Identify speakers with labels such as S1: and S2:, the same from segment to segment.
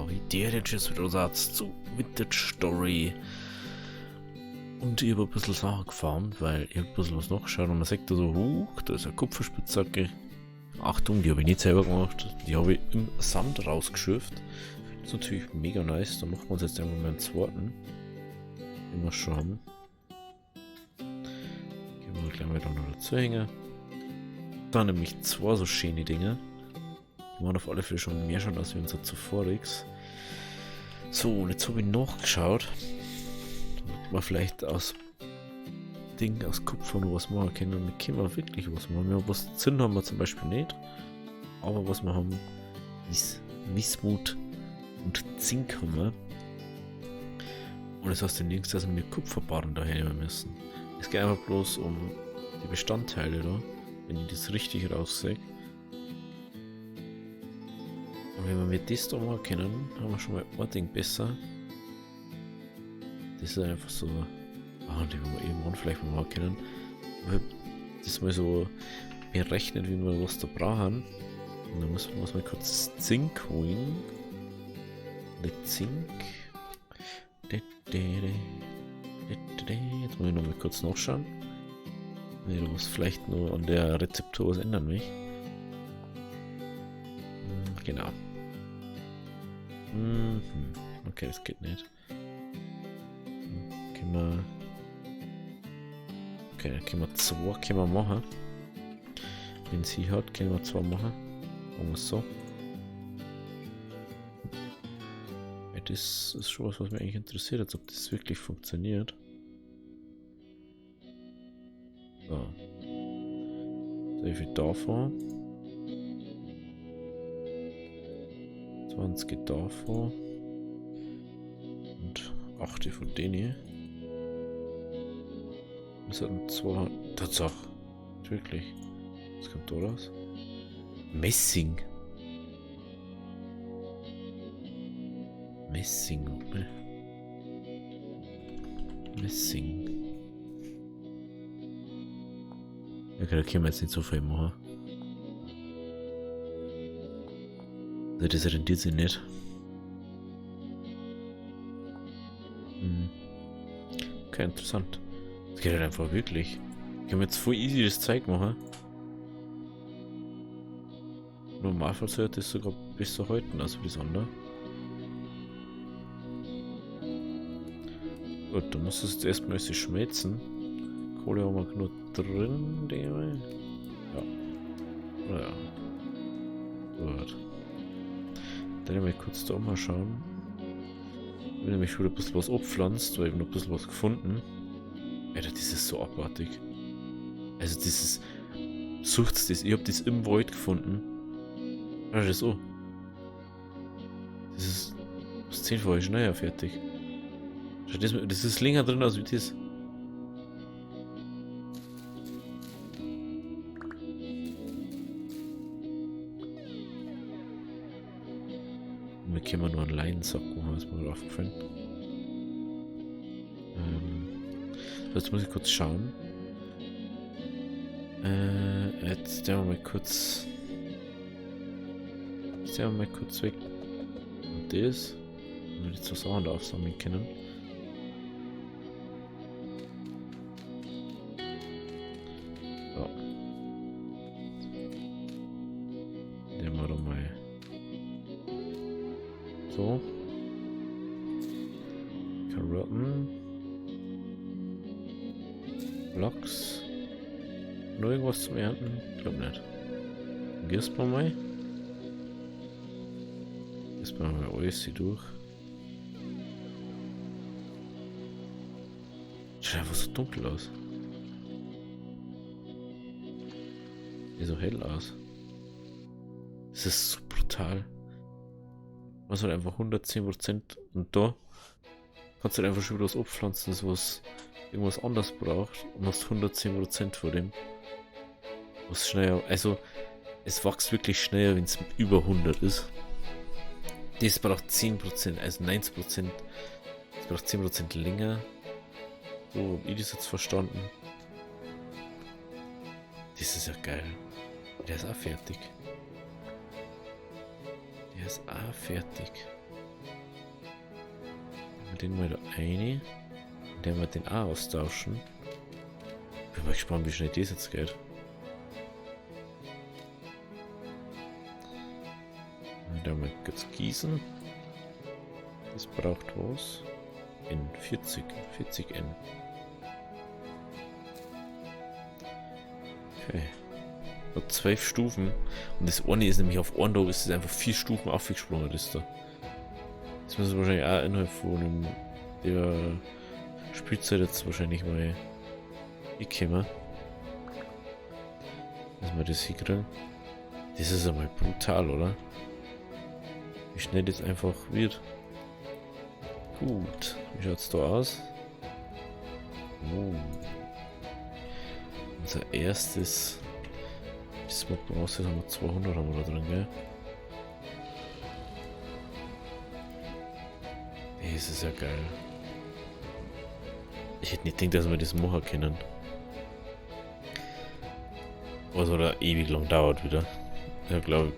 S1: Wie der jetzt wieder sagt zu Vintage Story. Und ich habe ein bisschen Sachen gefahren, weil ich habe ein bisschen was nachgeschaut und man sagt da so, da ist eine Kupferspitzhacke. Achtung, die habe ich nicht selber gemacht, die habe ich im Sand rausgeschürft. Das ist natürlich mega nice, da machen wir uns jetzt einfach mal einen zweiten. Den wir schon haben. Gehen wir gleich mal da noch dazu hängen. Da nämlich zwei so schöne Dinge. Die waren auf alle Fälle schon mehr schon als wir unser zuvoriges. So, und jetzt habe ich nachgeschaut. Damit man vielleicht aus Kupfer noch was machen können. Und wir können wirklich was machen. Ja, was Zinn haben wir zum Beispiel nicht. Aber was wir haben, ist Wismut und Zink haben wir. Und das heißt demnächst, dass wir Kupferbarren daher nehmen müssen. Es geht einfach bloß um die Bestandteile da, wenn ich das richtig raussehe. Und wenn wir mit das da mal können, haben wir schon mal ein Ding besser. Das ist einfach so, die wir irgendwann vielleicht mal machen können. Das mal so berechnet, wie wir was da brauchen. Und dann müssen wir mal kurz Zink holen. Der Zink. Jetzt muss ich noch mal kurz nachschauen. Nee, du musst vielleicht nur an der Rezeptur was ändern, mich. Genau. Okay, das geht nicht. Okay, dann können wir zwei machen. Wenn sie hat, können wir zwei machen. Machen wir es so. Ja, das ist schon was mich eigentlich interessiert, als ob das wirklich funktioniert. So. Sehr viel davon. 20 geht davon. Und 8 von denen hier. Das hat ein 2. Tatsache. Wirklich. Was kommt da raus? Messing. Messing, ne? Messing. Okay, da können wir jetzt nicht so viel machen. Also das rentiert sich nicht. Okay, interessant. Das geht halt einfach wirklich. Ich kann mir jetzt voll easy das Zeug machen. Im Normalfall sollte das sogar besser halten als das andere. Gut, dann muss es jetzt erstmal schmelzen. Kohle haben wir genug drin, denke ich. Ja. Gut. Dann mal kurz da mal schauen. Ich habe nämlich schon ein bisschen was abpflanzt, weil ich noch ein bisschen was gefunden. Alter, das ist so abartig. Also das ist... Sucht's das, ich hab das im Wald gefunden. Schau das an. Das ist... Das 10-fache schneller fertig. Schau das ist länger drin als wie das. Wir können nur einen Leinsack machen, ist mir gerade aufgefallen. Jetzt muss ich kurz schauen. Jetzt stellen wir mal kurz. Weg. Und das. Wenn wir die zwei Sachen da aufsammeln können. So. Nehmen wir da mal. So. Karotten. Lachs. Noch irgendwas zum Ernten? Ich glaube nicht. Gehst mal. Gehst mal alles hier durch. Schaut einfach so dunkel aus. Sieht so hell aus. Das ist so brutal. Man hat einfach 110% und da kannst du halt einfach schon wieder was abpflanzen, das was irgendwas anderes braucht und hast 110% von dem. Was schneller, also es wächst wirklich schneller, wenn es über 100 ist. Das braucht 10%, also 90%. Das braucht 10% länger. So hab ich das jetzt verstanden. Das ist ja geil. Der ist auch fertig. Der ist auch fertig. Den mal da rein. Den wir den auch austauschen. Bin mal gespannt, wie schnell das jetzt geht. Da mal kurz gießen. Das braucht was. In 40 N. Okay. Noch 12 Stufen. Und das eine ist nämlich auf einen Tag ist es einfach 4 Stufen aufgesprungen, das da. Das müssen wir wahrscheinlich auch innerhalb von der Spielzeit jetzt wahrscheinlich mal hinkommen. Dass wir das hinkriegen. Das ist einmal brutal, oder? Wie schnell das einfach wird. Gut. Wie schaut es da aus? Oh. Unser erstes. Das macht man aus, haben wir 200 haben wir da drin, gell? Das ist ja geil. Ich hätte nicht gedacht, dass wir das machen können. Was oder ewig lang dauert wieder. Ja, glaube ich.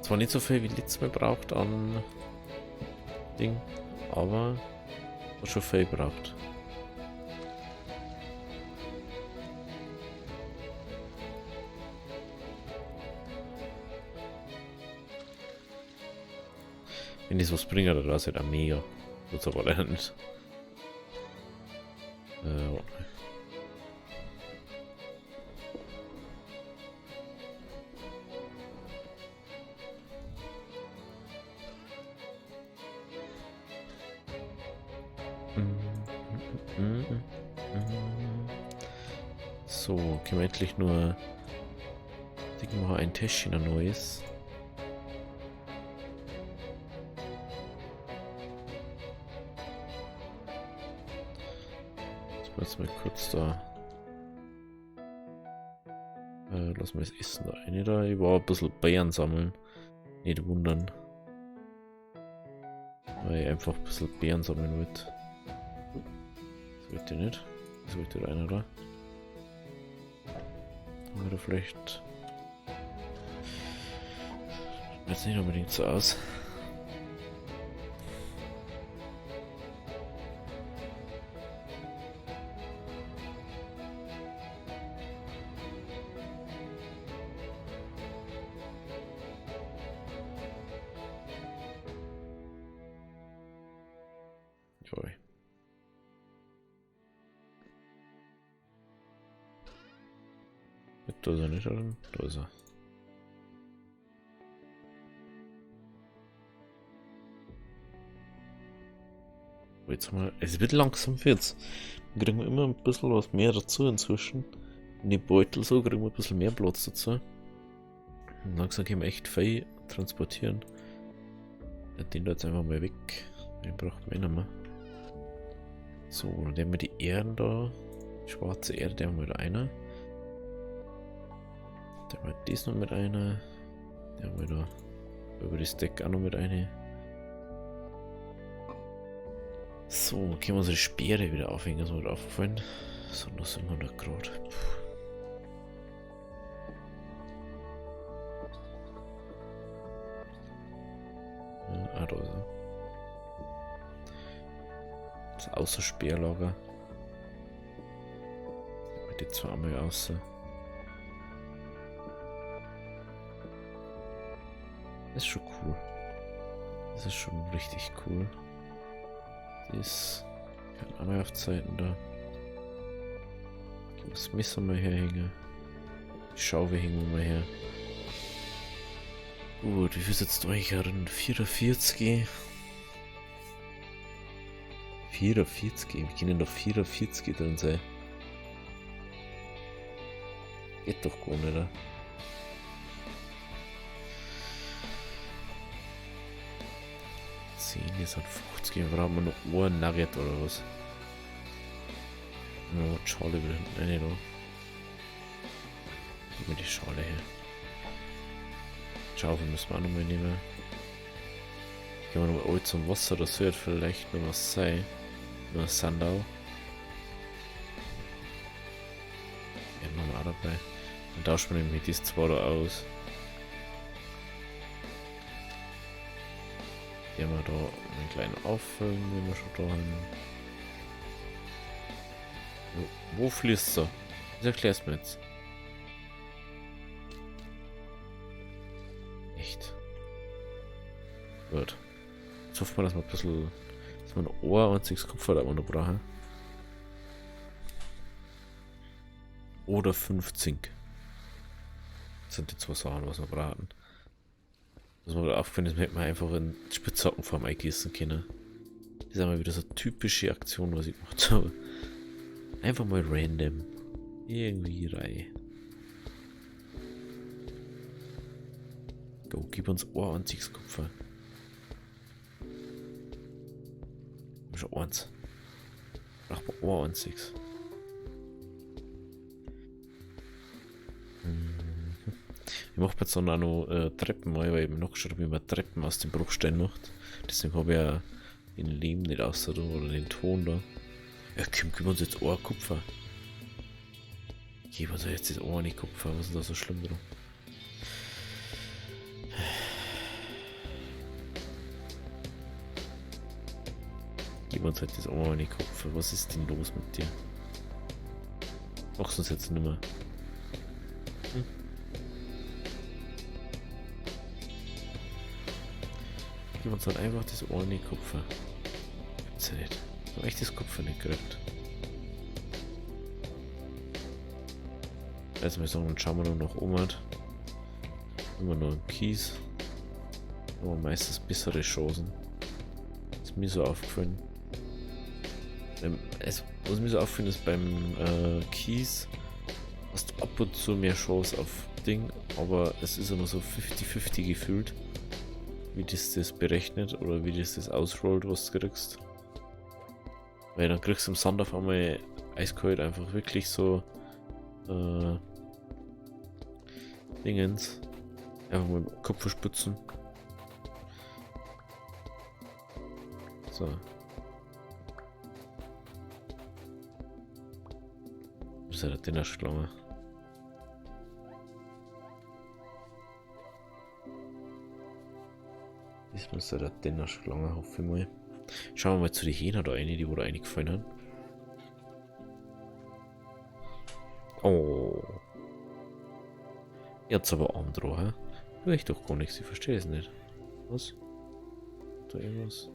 S1: Zwar nicht so viel wie letztes Mal braucht an Ding, aber hat schon viel braucht. Wenn das was bringt, dann ist halt auch mega. Tut's aber leider nicht. So, können wir endlich nur mal ein Täschchen ein neues. Jetzt mal kurz da. Lassen wir das Essen da rein. Da. Ich war ein bisschen Beeren sammeln. Nicht wundern. Weil ich einfach ein bisschen Beeren sammeln wollte. Das wollte ich nicht. Das wollte einer da. Oder vielleicht. Jetzt nicht unbedingt so aus. Joy. Da ist er nicht drin. Da ist er. Jetzt mal, es wird langsam jetzt. Wir kriegen immer ein bisschen was mehr dazu inzwischen. In die Beutel so kriegen wir ein bisschen mehr Platz dazu. Und langsam können wir echt viel transportieren. Den da jetzt einfach mal weg. Den braucht man nicht mehr. So, dann nehmen wir die Erden da. Die schwarze Erde, der haben wir da einer. Dann haben wir das noch mit einer. Der haben wir da über das Deck auch noch mit einer. So, können wir unsere Speere wieder aufhängen, ist mir gerade aufgefallen. So, noch sind wir da gerade. Ja, da ist er. Das Außerspeerlager. Mit die zweimal außer. Das ist schon cool. Das ist schon richtig cool. Das kann auch mal auf Zeiten da. Das Messer mal herhängen. Die Schaufe hängen wir mal her. Gut, wie viel sitzt euch herin? 44. 44? Wie können doch 44 drin sein? Geht doch gar nicht, oder? Jetzt hat 50, brauchen wir noch ein Nugget oder was? Ja, die Schale wieder hinten rein, da. Gib mir die Schale her. Schaufel müssen wir auch noch mal nehmen. Gehen wir noch mal zum Wasser, das wird vielleicht noch was sein. Nur Sandau. Ja, machen wir auch dabei. Dann tauschen wir nämlich die zwei da aus. Gehen wir da einen kleinen auffüllen, wenn wir schon da haben. Wo fließt er? Das erklärst du mir jetzt. Echt. Gut. Jetzt hoffen wir, dass wir ein bisschen. Dass wir ein Ohr und 6 Kupfer da noch brauchen. Oder 5 Zink. Das sind die 2 Sachen, was wir brauchen. Was mir gerade aufgefallen ist, hätte man einfach in Spitzhackenform eingießen können. Das ist einmal wieder so eine typische Aktion, was ich gemacht habe. Einfach mal random. Irgendwie rein. Go, gib uns Ohr und 6 Kupfer. Schon 1. Mach mal Ohr und 6. Ich mache jetzt noch Treppen mal, weil ich mir noch geschaut habe, wie man Treppen aus dem Bruchstein macht. Deswegen habe ich ja den Lehm nicht außer da oder den Ton da. Ja, komm, gib uns jetzt Ohr Kupfer. Gib uns jetzt das Ohr nicht Kupfer, was ist da so schlimm dran? Gib uns halt das Ohr nicht Kupfer, was ist denn los mit dir? Machst du uns jetzt nicht mehr. Gib uns halt einfach das Ohr nicht Kupfer. Gibt's ja nicht. Ich hab echt das Kupfer nicht gekriegt. Also wir sagen, dann schauen wir noch nach oben. Immer noch einen Kies. Aber meistens bessere Chancen. Ist mir so aufgefallen. Was mir so auffällt, ist beim Kies hast du ab und zu mehr Chance auf Ding, aber es ist immer so 50-50 gefühlt, wie das berechnet oder wie das ausrollt, was du kriegst. Weil dann kriegst du im Sand auf einmal eiskalt einfach wirklich so Dingens. Einfach mal den Kopf verspitzen. So. Das ist ja der Dinnerschlange. Das muss ja der Dinnerschlange, hoffe ich mal. Schauen wir mal zu den Hähnen da rein, die wo da reingefallen haben. Oh. Jetzt aber Andro, hä? Tue ich doch gar nichts, ich verstehe es nicht. Was? Da irgendwas?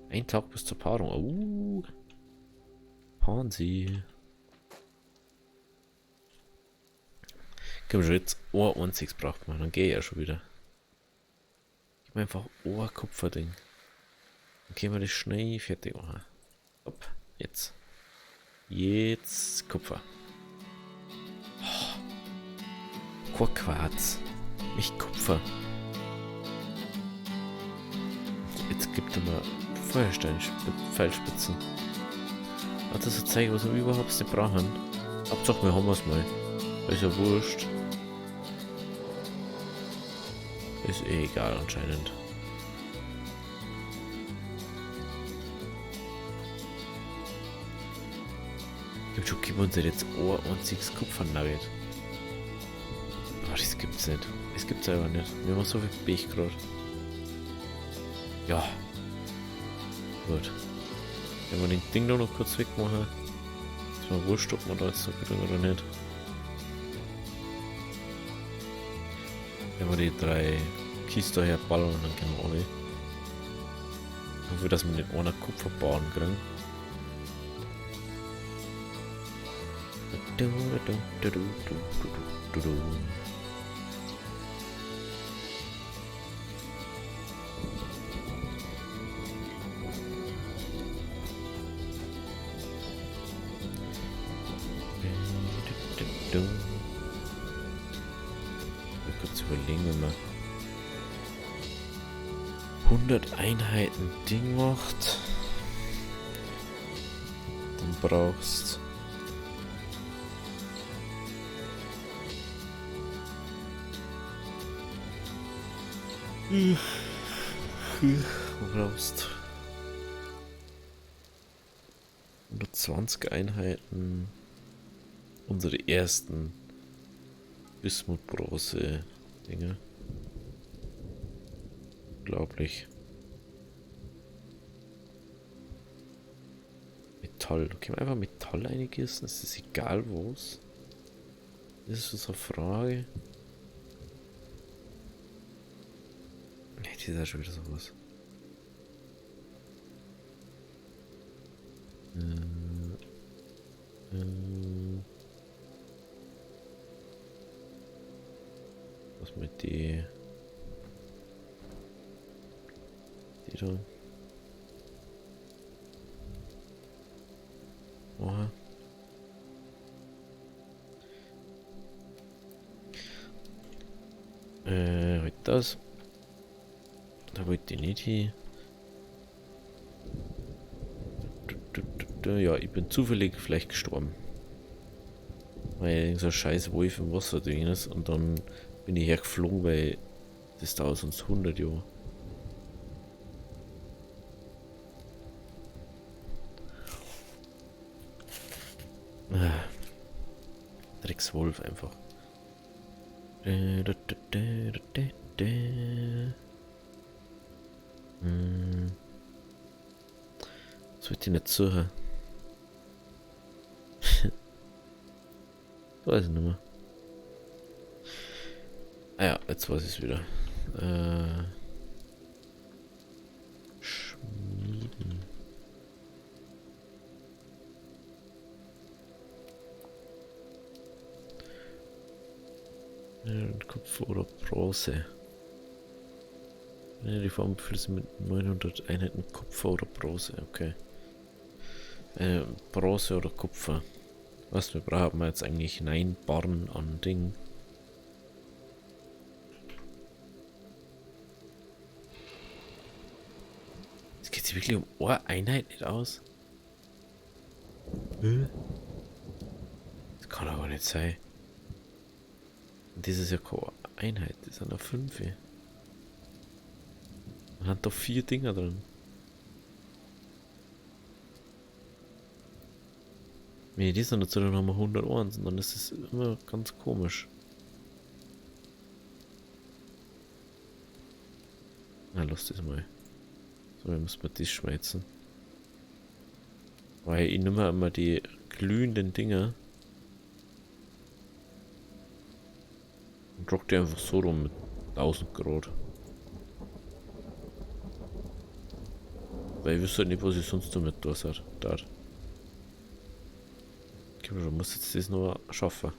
S1: Ein Tag bis zur Paarung. Pansy. Komm schon, jetzt Ohr und 6 braucht man, dann gehe ich ja schon wieder. Gib mir einfach Ohr-Kupfer-Ding. Dann können wir das schnell fertig machen. Hopp, jetzt. Jetzt Kupfer. Oh, Quarz. Nicht Kupfer. Jetzt gibt er mal Feuerstein-Pfeilspitzen. Hat das so zeigen, was wir überhaupt nicht brauchen. Hauptsache, wir haben es mal. Ist ja wurscht. Ist eh egal anscheinend. Gib uns jetzt Ohr und 6 Kupfernugget. Oh, das gibt's nicht. Das gibt's einfach nicht. Wir haben so viel Pech gerade. Ja. Gut. Wenn wir den Ding da noch kurz wegmachen. Ist mal wurscht, ob wir da jetzt so kriegen oder nicht. Wenn wir die 3 Kisten daher ballern, dann können wir alle. Ich hoffe, dass wir den einen Kupferbahn kriegen. Kurz überlegen, wenn man 100 Einheiten Ding macht, dann brauchst du brauchst 120 Einheiten, unsere ersten Bismut-Bronze Dinge. Unglaublich. Metall. Können wir einfach Metall eingießen? Es ist egal was. Das ist so eine Frage. Nee, das ist ja schon wieder sowas. Was mit die da? Oha. Halt das. Da wollte ich nicht hin. Ja, ich bin zufällig vielleicht gestorben. Weil so ein scheiß Wolf im Wasser drin ist und dann bin ich hergeflogen, weil das dauert sonst 100 Jahre. Dreckswolf einfach. Das wird die nicht suchen. Weiß ich nicht mehr. Ah ja, jetzt weiß ich es wieder. Schmieden. Kupfer oder Bronze. Ja, die Form füllt sie mit 900 Einheiten Kupfer oder Bronze, okay. Bronze oder Kupfer. Was wir brauchen jetzt eigentlich 9 Barren an Ding. Es geht sich wirklich um eine Einheit nicht aus. Das kann aber nicht sein. Und das ist ja keine Einheit, das sind ja 5. Man hat doch 4 Dinger drin. Wenn ich das noch dazu, dann haben wir 101 und dann ist es immer ganz komisch. Na, lass das mal. So, wir müssen das schmeißen. Weil ich nehme immer die glühenden Dinger und rock die einfach so rum mit 1000 Grad. Weil ich wüsste halt nicht, was ich sonst damit was hat. Dort. Okay, man muss jetzt das noch schaffen.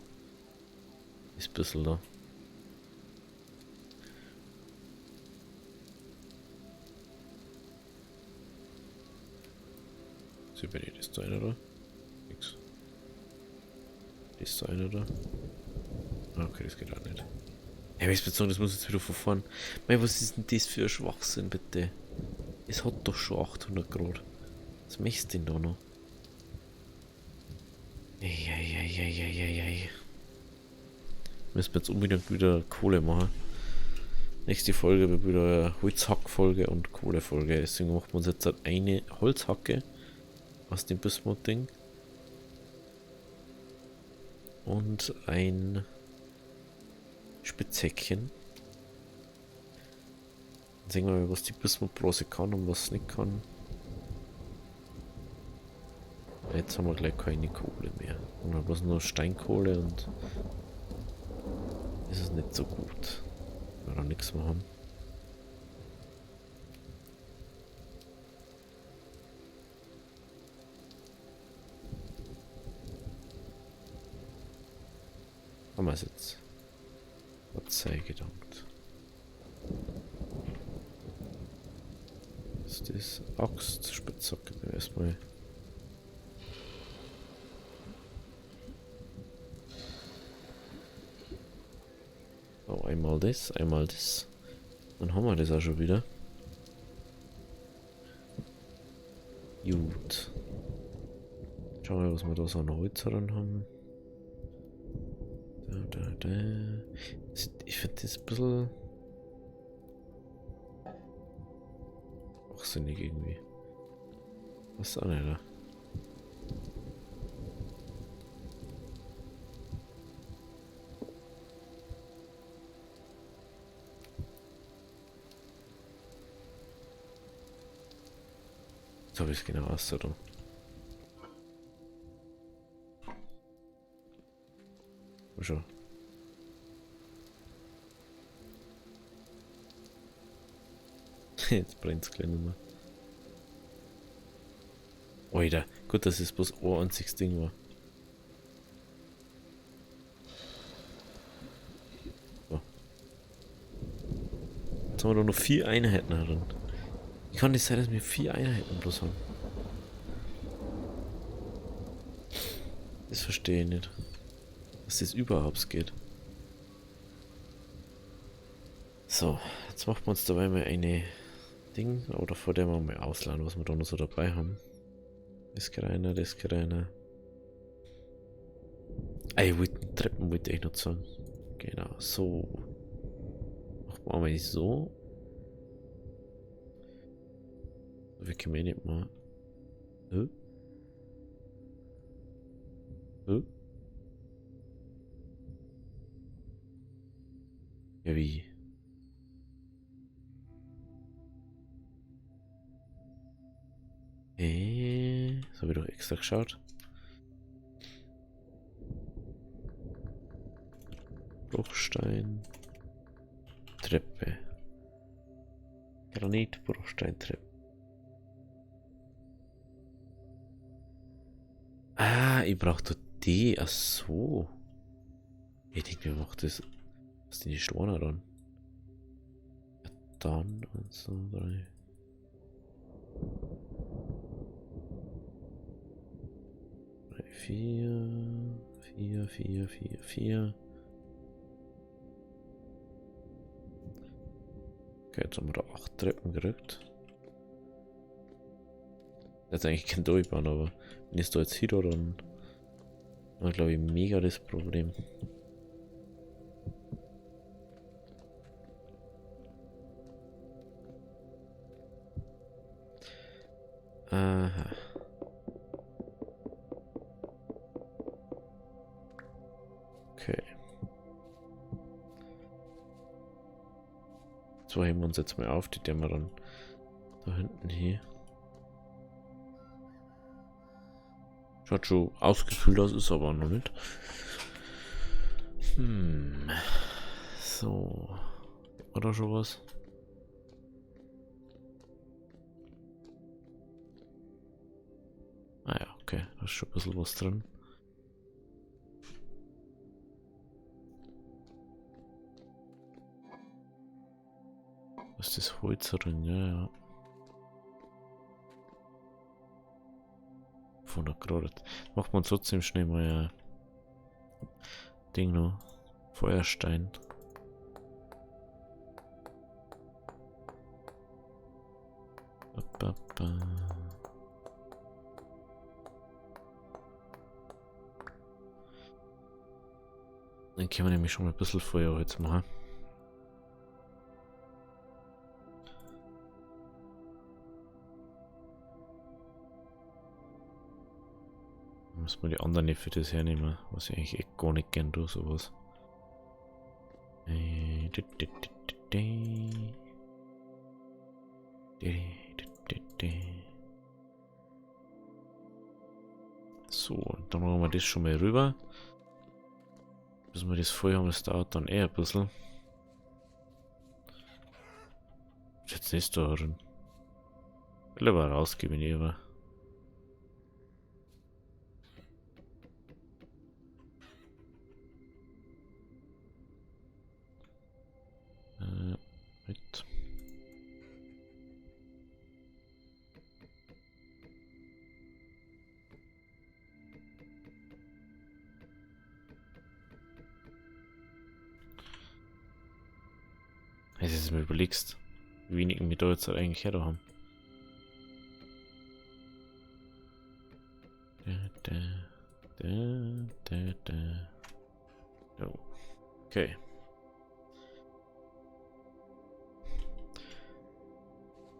S1: Ist ein bisschen da. So, bin ich das da einer da? Nix. Das da einer da? Ah, okay, das geht auch nicht. Ja, ich bezogen, das muss jetzt wieder von vorn. Mei, was ist denn das für ein Schwachsinn, bitte? Es hat doch schon 800 Grad. Was möchtest du denn da noch? Eieieiei. Müssen wir jetzt unbedingt wieder Kohle machen. Nächste Folge wird wieder eine Holzhack-Folge und Kohle-Folge. Deswegen machen wir uns jetzt halt eine Holzhacke aus dem Bismuth-Ding. Und ein Spitzhäckchen. Dann sehen wir mal, was die Bismuth-Bronze kann und was nicht kann. Jetzt haben wir gleich keine Kohle mehr. Und dann bloß nur Steinkohle und ist es nicht so gut. Weil wir da nichts mehr haben. Haben wir es jetzt. Gott sei gedankt. Was ist das? Axt, Spitzhacke erstmal. Oh, einmal das, einmal das. Dann haben wir das auch schon wieder. Gut. Schauen wir, was wir da so an Holz dran haben. Ich finde das ein bisschen sinnig irgendwie. Was ist auch nicht da? Jetzt habe ich es genau ausgedacht. man schon. Jetzt brennt es gleich nicht mehr. Alter, gut, dass es bloß ein einziges Ding war. So. Jetzt haben wir doch noch 4 Einheiten drin. Wie kann das sein, dass wir 4 Einheiten bloß haben? Das verstehe ich nicht. Dass das überhaupt geht. So, jetzt machen wir uns dabei mal eine Ding, oder vor der wir mal ausladen, was wir da noch so dabei haben. Das geht rein, das geht rein. Ich wollte Treppen wollte ich noch sagen. Genau, so. Machen wir mal so. Wie können wir nicht mal. Ja, wie? Das habe ich doch extra geschaut. Bruchstein. Treppe. Granit, Bruchstein, Treppe. Ah, ich brauche da die. Ach so. Ich denke, wir machen das. Was sind die Steine dann? Ja, dann 1, 2, 3. Vier. Okay, jetzt haben wir da 8 Treppen gekriegt. Das ist eigentlich kein Durchbahn, aber wenn ich es da jetzt hier dann haben wir, glaube ich, mega das Problem. Aha. Okay. So heben wir uns jetzt mal auf, die wir dann da hinten hier. Schaut schon ausgefüllt aus, ist aber noch nicht. So. War da schon was? Ah ja, okay, da ist schon ein bisschen was drin. Was ist das Holz drin? Ja. Von der gerade. Macht man trotzdem schnell mal ein Ding noch. Feuerstein. Dann können wir nämlich schon mal ein bisschen Feuerholz machen. Muss man die anderen nicht für das hernehmen, was ich eigentlich echt gar nicht gern tue, sowas. So, und dann machen wir das schon mal rüber. Bis wir das voll haben, das dauert dann eher ein bisschen. Ist jetzt nicht da drin. Will aber rausgeben, aber. Mit. Wenn du mir überlegst, wie wenig wir da jetzt eigentlich her haben. Oh. Okay.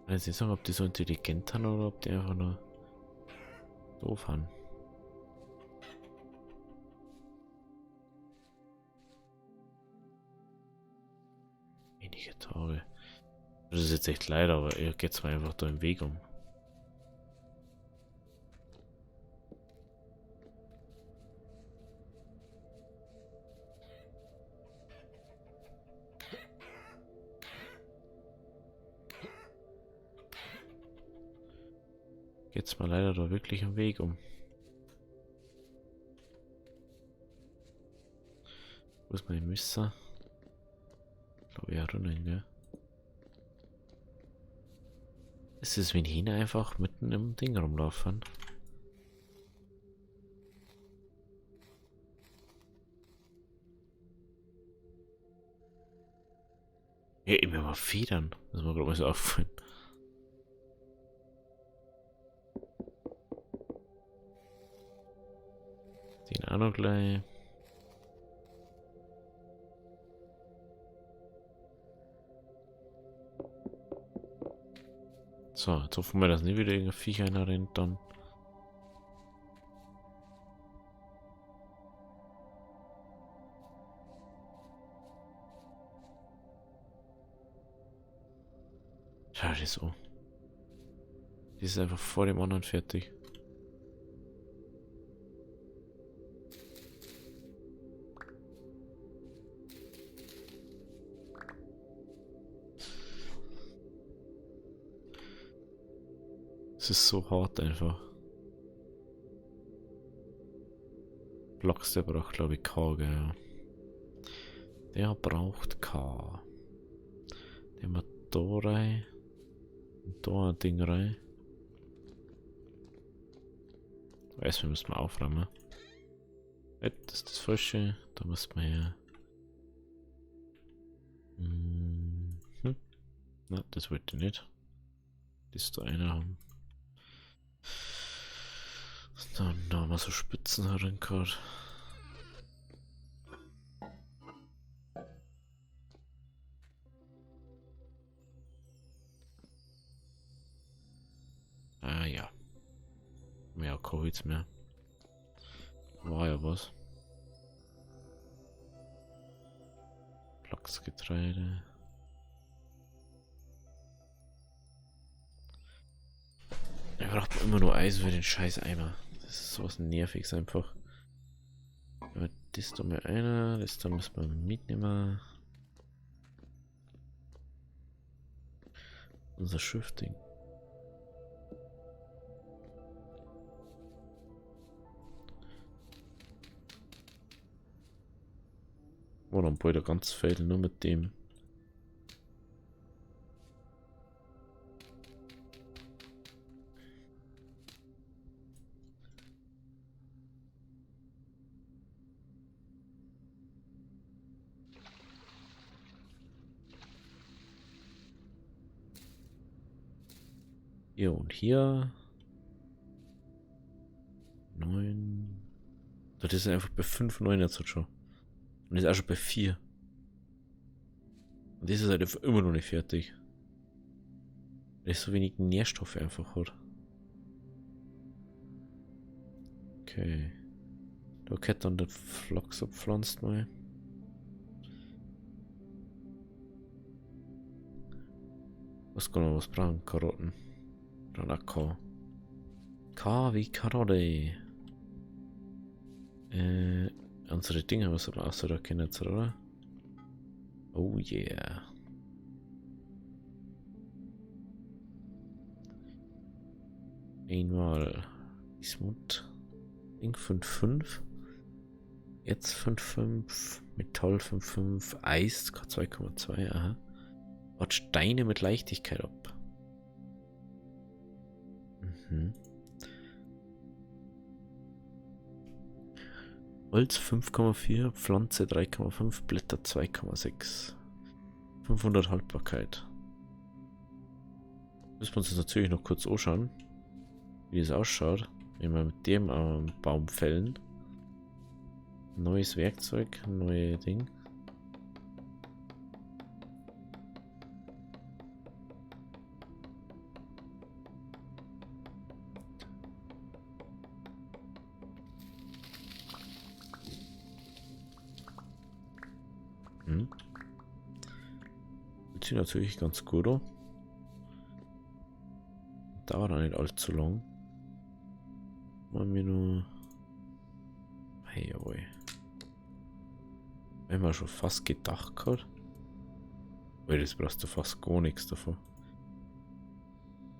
S1: Ich weiß nicht sagen, ob die so intelligent sind oder ob die einfach nur doof haben. Wenige Tage. Das ist jetzt echt leid, aber ihr geht mir einfach da im Weg um. geht's mir leider da wirklich am Weg um. Wo ist mein Messer? Ich glaube ja drinnen, gell? Ist es, wenn Hähne einfach mitten im Ding rumlaufen? Ja, immer mal Federn. Das ist mir glaube ich so auffallen. Den auch noch gleich. So, jetzt hoffen wir, dass nicht wieder irgendein Viech einer rennt dann. Schau dir so. Die ist einfach vor dem anderen fertig. Es ist so hart einfach. Lachs, der braucht glaube ich K, gell? Der braucht K. Der macht da rein. Und da ein Ding rein. Erstmal müssen wir aufräumen. Das ist das Falsche. Da muss man ja. Na, das wollte ich nicht. Das da einer haben. Dann da haben wir so Spitzen herin gehabt. Ah ja. Mehr kein Holz mehr. War ja was. Flachsgetreide. Er braucht immer nur Eisen für den scheiß Eimer. Das ist sowas Nerviges einfach. Aber das da mal einer, das da müssen wir mitnehmen. Unser Schiffding. Oh, dann baue ich da ganz Feld nur mit dem. Hier und hier. 9. Das ist einfach bei 5, 9 jetzt schon. Und ist auch schon bei 4. Und das ist halt einfach immer noch nicht fertig. Weil es so wenig Nährstoffe einfach hat. Okay. Da geht dann der Flachs abpflanzt mal. Was kann man was brauchen? Karotten. Dann auch K. K wie Karotte. Unsere Dinge müssen wir auch so erkennen, oder? Oh yeah. Einmal Ismut. Ding 5,5. Jetzt 5,5. Metall 5,5. Eis 2,2. Aha. Baut Steine mit Leichtigkeit ab. Mhm. Holz 5,4, Pflanze 3,5, Blätter 2,6. 500 Haltbarkeit. Müssen wir uns das natürlich noch kurz anschauen, wie das ausschaut, wenn wir mit dem Baum fällen. Neues Werkzeug, neue Ding. Das sieht natürlich ganz gut aus. Dauert auch nicht allzu lang. Machen wir nur. Hey, jawohl. Wenn man schon fast gedacht hat. Weil das brauchst du fast gar nichts davon.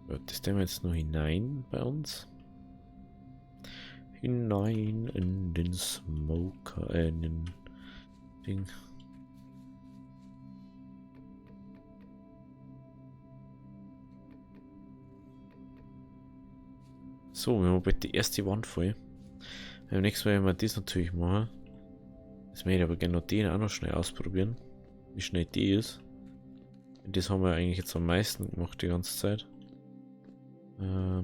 S1: Gut, das nehmen wir jetzt nur hinein bei uns. Hinein in den Smoker, in den Ding. So, wir haben bald die erste Wand voll. Beim nächsten Mal werden wir das natürlich machen. Jetzt möchte ich aber gerne noch den auch noch schnell ausprobieren. Wie schnell die ist. Das haben wir eigentlich jetzt am meisten gemacht die ganze Zeit. Mal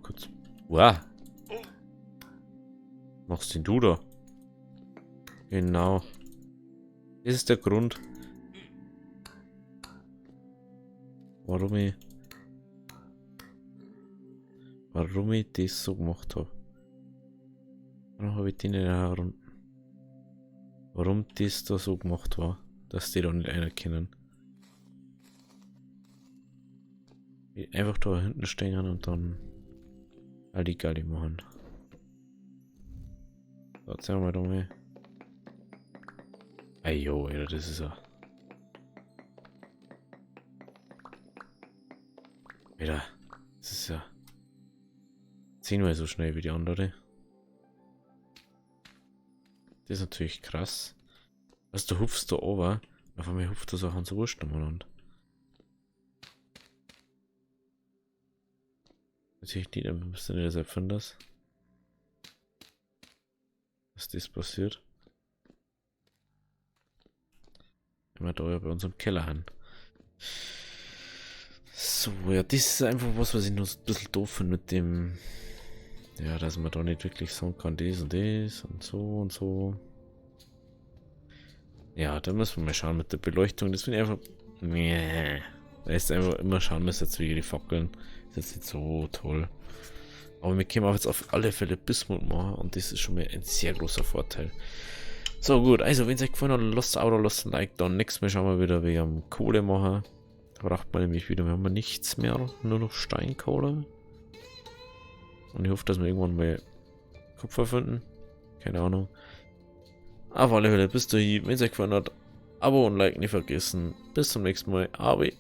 S1: kurz. Wow! Machst denn du da? Genau. Das ist der Grund, warum ich das so gemacht habe. Warum habe ich die nicht herum? Warum das da so gemacht war, dass die da nicht anerkennen. Einfach da hinten stehen und dann Halligalli machen. So, jetzt haben wir da mal. Ajo, Alter, das ist ja. Alter, das ist ja 10-mal so schnell wie die andere. Das ist natürlich krass. Also du hupfst da oben, auf einmal hupft das auch ans Wurst umeinander. Natürlich nicht, aber bist du nicht das Erfinders. Dass das passiert. Wenn wir da ja bei uns im Keller haben. So, ja, das ist einfach was ich nur so ein bisschen doof finde mit dem. Ja, dass man da nicht wirklich sagen kann, das und so und so. Ja, da müssen wir mal schauen mit der Beleuchtung. Das finde ich einfach. Nee. Da ist einfach immer schauen müssen, jetzt wie die Fackeln. Das ist jetzt nicht so toll. Aber wir können auch jetzt auf alle Fälle Bismut machen und das ist schon mal ein sehr großer Vorteil. So gut, also wenn es euch gefallen hat, lasst ein Abo, lasst ein Like da. Nächstes Mal schauen wir wieder, wie am Kohle machen. Da braucht man nämlich wieder, wir haben nichts mehr, nur noch Steinkohle. Und ich hoffe, dass wir irgendwann mal Kupfer finden. Keine Ahnung. Auf alle Fälle, bis dahin, wenn es euch gefallen hat, Abo und Like nicht vergessen. Bis zum nächsten Mal. Ave.